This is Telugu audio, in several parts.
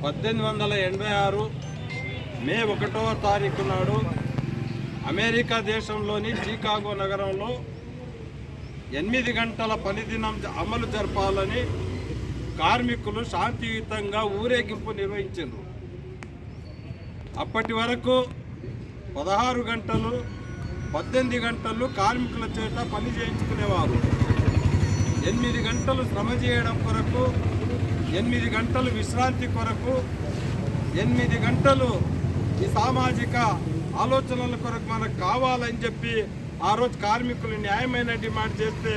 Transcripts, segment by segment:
1886 మే 1వ తారీఖు నాడు అమెరికా దేశంలోని చికాగో నగరంలో 8 గంటల పనిదినం అమలు జరపాలని కార్మికులు శాంతియుతంగా ఊరేగింపు నిర్వహించారు. అప్పటి వరకు 16 గంటలు 18 గంటలు కార్మికుల చేత పని చేయించుకునేవారు. 8 గంటలు శ్రమ చేయడం కొరకు, 8 గంటలు విశ్రాంతి కొరకు, 8 గంటలు ఈ సామాజిక ఆలోచనల కొరకు మనకు కావాలని చెప్పి ఆ రోజు కార్మికులు న్యాయమైన డిమాండ్ చేస్తే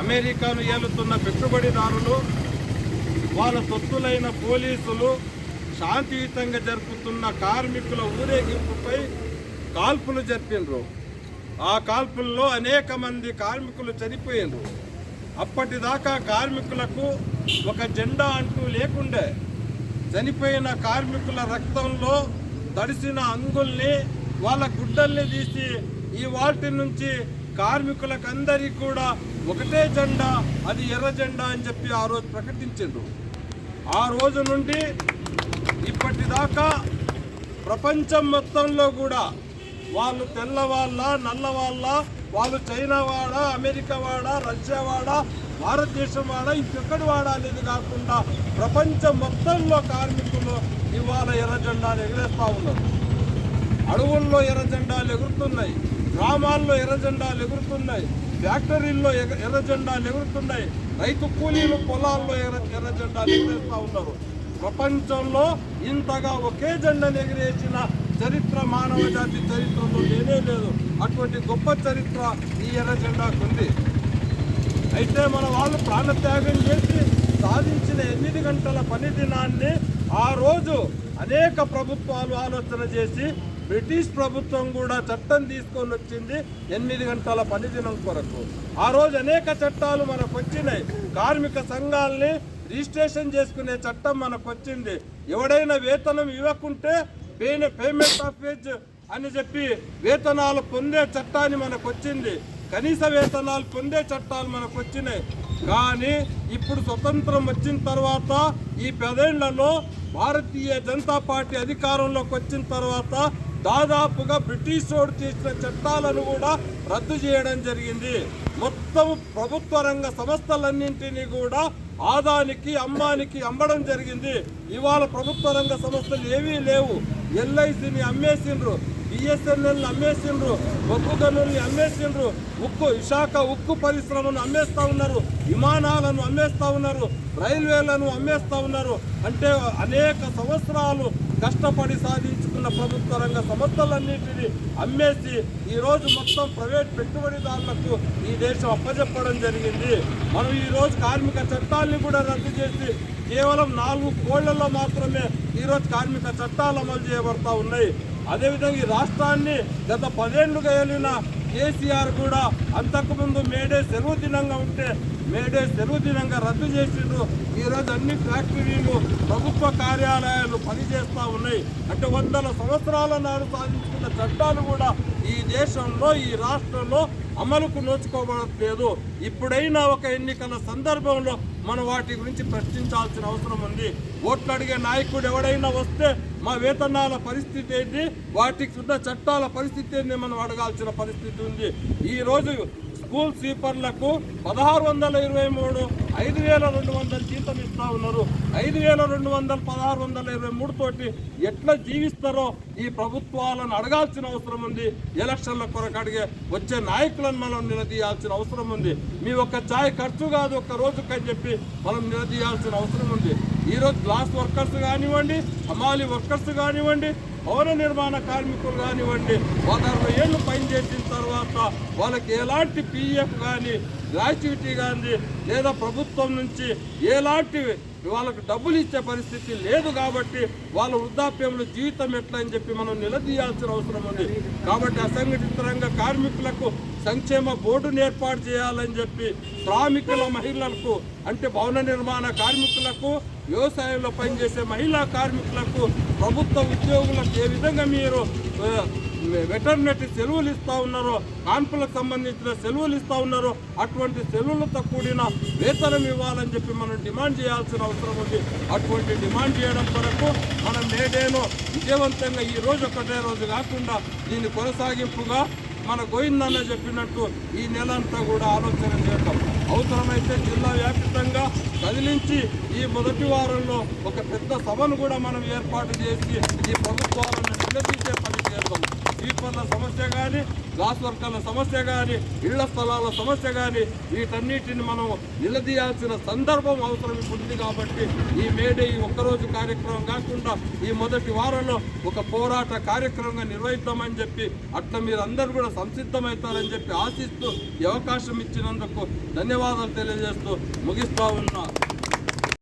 అమెరికాను ఏలుతున్న పెట్టుబడిదారులు, వాళ్ళ తొత్తులైన పోలీసులు శాంతియుతంగా జరుపుతున్న కార్మికుల ఊరేగింపుపై కాల్పులు జరిపినారు. ఆ కాల్పుల్లో అనేక మంది కార్మికులు చనిపోయినారు. అప్పటిదాకా కార్మికులకు ఒక జెండా అంటూ లేకుండే. చనిపోయిన కార్మికుల రక్తంలో తడిసిన అంగుల్ని, వాళ్ళ గుడ్డల్ని తీసి ఈ వాటి నుంచి కార్మికులకు అందరికీ కూడా ఒకటే జెండా, అది ఎర్ర జెండా అని చెప్పి ఆ రోజు ప్రకటించారు. ఆ రోజు నుండి ఇప్పటిదాకా ప్రపంచం మొత్తంలో కూడా వాళ్ళు తెల్లవాళ్ళ నల్లవాళ్ళ, వాళ్ళు చైనా వాడా, అమెరికా వాడా, రష్యా వాడా, భారతదేశం వాడా, ఇంకెక్కడి వాడా అనేది కాకుండా ప్రపంచం మొత్తంలో కార్మికులు ఇవాళ ఎర్ర జెండాలు ఎగరేస్తూ ఉన్నారు. అడవుల్లో ఎర్ర జెండాలు ఎగురుతున్నాయి, గ్రామాల్లో ఎర్ర జెండాలు ఎగురుతున్నాయి, ఫ్యాక్టరీల్లో ఎర్ర జెండాలు ఎగురుతున్నాయి, రైతు కూలీలు పొలాల్లో ఎర్ర జెండాలు ఎగరేస్తూ ఉన్నారు. ప్రపంచంలో ఇంతగా ఒకే జెండాను ఎగిరేసిన చరిత్ర మానవ జాతి చరిత్రలో లేనే లేదు. అటువంటి గొప్ప చరిత్ర ఈ ఎర్ర జెండాకు ఉంది. అయితే మన వాళ్ళు ప్రాణత్యాగం చేసి సాధించిన 8 గంటల పని దినాన్ని ఆ రోజు అనేక ప్రభుత్వాలు ఆలోచన చేసి బ్రిటిష్ ప్రభుత్వం కూడా చట్టం తీసుకొని వచ్చింది 8 గంటల పని దినం కొరకు. ఆ రోజు అనేక చట్టాలు మనకు వచ్చినాయి. కార్మిక సంఘాలని రిజిస్ట్రేషన్ చేసుకునే చట్టం మనకు వచ్చింది. ఎవడైనా వేతనం ఇవ్వకుంటే పేమెంట్ ఆఫ్ వేజ్ అని చెప్పి వేతనాలు పొందే చట్టాన్ని మనకు వచ్చింది. కనీస వేతనాలు పొందే చట్టాలు మనకు వచ్చినాయి. కానీ ఇప్పుడు స్వతంత్రం వచ్చిన తర్వాత ఈ 10 ఏళ్లలో భారతీయ జనతా పార్టీ అధికారంలోకి వచ్చిన తర్వాత దాదాపుగా బ్రిటిష్ వాడు చేసిన చట్టాలను కూడా రద్దు చేయడం జరిగింది. మొత్తం ప్రభుత్వ రంగ సంస్థలన్నింటినీ కూడా ఆదానికి అమ్మానికి అమ్మడం జరిగింది. ఇవాళ ప్రభుత్వ రంగ సంస్థలు ఏవీ లేవు. ఎల్ఐసిని అమ్మేసిండ్రు, బిఎస్ఎన్ఎల్ని అమ్మేసిండ్రు, బొగ్గు గనుల్ని అమ్మేసిండ్రు, విశాఖ ఉక్కు పరిశ్రమను అమ్మేస్తూ ఉన్నారు, విమానాలను అమ్మేస్తూ ఉన్నారు, రైల్వేలను అమ్మేస్తూ ఉన్నారు. అంటే అనేక సంవత్సరాలు కష్టపడి సాధించుకున్న ప్రభుత్వ రంగ సంస్థలన్నింటినీ అమ్మేసి ఈరోజు మొత్తం ప్రైవేట్ పెట్టుబడిదారులకు ఈ దేశం అప్పచెప్పడం జరిగింది. మనం ఈరోజు కార్మిక చట్టాలని కూడా రద్దు చేసి కేవలం 4 కోళ్లలో మాత్రమే ఈరోజు కార్మిక చట్టాలు అమలు చేయబడతా ఉన్నాయి. అదేవిధంగా ఈ రాష్ట్రాన్ని గత 10 ఏళ్లుగా ఏలిన కేసీఆర్ కూడా అంతకుముందు మేడే సెలవు దినంగా ఉంటే మేడే సెలవు దినంగా రద్దు చేసిండ్రు. ఈరోజు అన్ని ఫ్యాక్టరీలు, ప్రభుత్వ కార్యాలయాలు పనిచేస్తూ ఉన్నాయి. అంటే 100 సంవత్సరాల నాడు సాధించుకున్న చట్టాలు కూడా ఈ దేశంలో, ఈ రాష్ట్రంలో అమలుకు నోచుకోబడట్లేదు. ఇప్పుడైనా ఒక ఎన్నికల సందర్భంలో మనం వాటి గురించి ప్రశ్నించాల్సిన అవసరం ఉంది. ఓట్లు అడిగే నాయకుడు ఎవడైనా వస్తే మా వేతనాల పరిస్థితి ఏంటి, వాటికి ఉన్న చట్టాల పరిస్థితి ఏంటి మనం అడగాల్సిన పరిస్థితి ఉంది. ఈరోజు స్కూల్ స్వీపర్లకు 1623, 5200 జీతం ఇస్తూ ఉన్నారు. 5200, 1623 తోటి ఎట్లా జీవిస్తారో ఈ ప్రభుత్వాలను అడగాల్సిన అవసరం ఉంది. ఎలక్షన్ల కొరకు అడిగే వచ్చే నాయకులను మనం నిలదీయాల్సిన అవసరం ఉంది. మీ ఒక్క ఛాయ్ ఖర్చు కాదు, ఒక్క రోజుకని చెప్పి మనం నిలదీయాల్సిన అవసరం ఉంది. ఈరోజు గ్లాస్ వర్కర్స్ కానివ్వండి, హమాలి వర్కర్స్ కానివ్వండి, భవన నిర్మాణ కార్మికులు కానివ్వండి, 60 ఏళ్ళు పనిచేసిన తర్వాత వాళ్ళకి ఎలాంటి పిఎఫ్ కానీ, గ్రాట్యుటీ కానీ, లేదా ప్రభుత్వం నుంచి ఎలాంటి వాళ్ళకు డబ్బులు ఇచ్చే పరిస్థితి లేదు. కాబట్టి వాళ్ళ వృద్ధాప్యంలో జీవితం ఎట్లా అని చెప్పి మనం నిలదీయాల్సిన అవసరం ఉంది. కాబట్టి అసంఘటిత రంగ కార్మికులకు సంక్షేమ బోర్డును ఏర్పాటు చేయాలని చెప్పి, శ్రామికుల మహిళలకు అంటే భవన నిర్మాణ కార్మికులకు, వ్యవసాయంలో పనిచేసే మహిళా కార్మికులకు, ప్రభుత్వ ఉద్యోగులకు ఏ విధంగా మీరు వెటర్నరీ సెలవులు ఇస్తూ ఉన్నారో, కాన్పులకు సంబంధించిన సెలవులు ఇస్తూ ఉన్నారో అటువంటి సెలవులతో కూడిన వేతనం ఇవ్వాలని చెప్పి మనం డిమాండ్ చేయాల్సిన అవసరం ఉంది. అటువంటి డిమాండ్ చేయడం కొరకు మనం మేడేను విజయవంతంగా ఈ రోజు ఒకటే రోజు కాకుండా దీన్ని కొనసాగింపుగా మన గోవిందన్న చెప్పినట్టు ఈ నెల అంతా కూడా ఆలోచన చేద్దాం. అవసరమైతే జిల్లా వ్యాప్తంగా కదిలించి ఈ మొదటి వారంలో ఒక పెద్ద సభను కూడా మనం ఏర్పాటు చేసి ఈ ప్రభుత్వాలను నిలదీసే పని చేద్దాం. స్వీపర్ల సమస్య కానీ, గ్లాస్ వర్కర్ల సమస్య కానీ, ఇళ్ల స్థలాల సమస్య కానీ వీటన్నిటిని మనం నిలదీయాల్సిన సందర్భం అవసరం ఇప్పుడు ఉంది. కాబట్టి ఈ మేడే ఈ ఒక్కరోజు కార్యక్రమం కాకుండా ఈ మొదటి వారంలో ఒక పోరాట కార్యక్రమంగా నిర్వహిద్దామని చెప్పి అట్లా మీరు అందరూ కూడా సంసిద్ధమవుతారని చెప్పి ఆశిస్తూ ఈ అవకాశం ఇచ్చినందుకు ధన్యవాదాలు తెలియజేస్తూ ముగిస్తా ఉన్నా.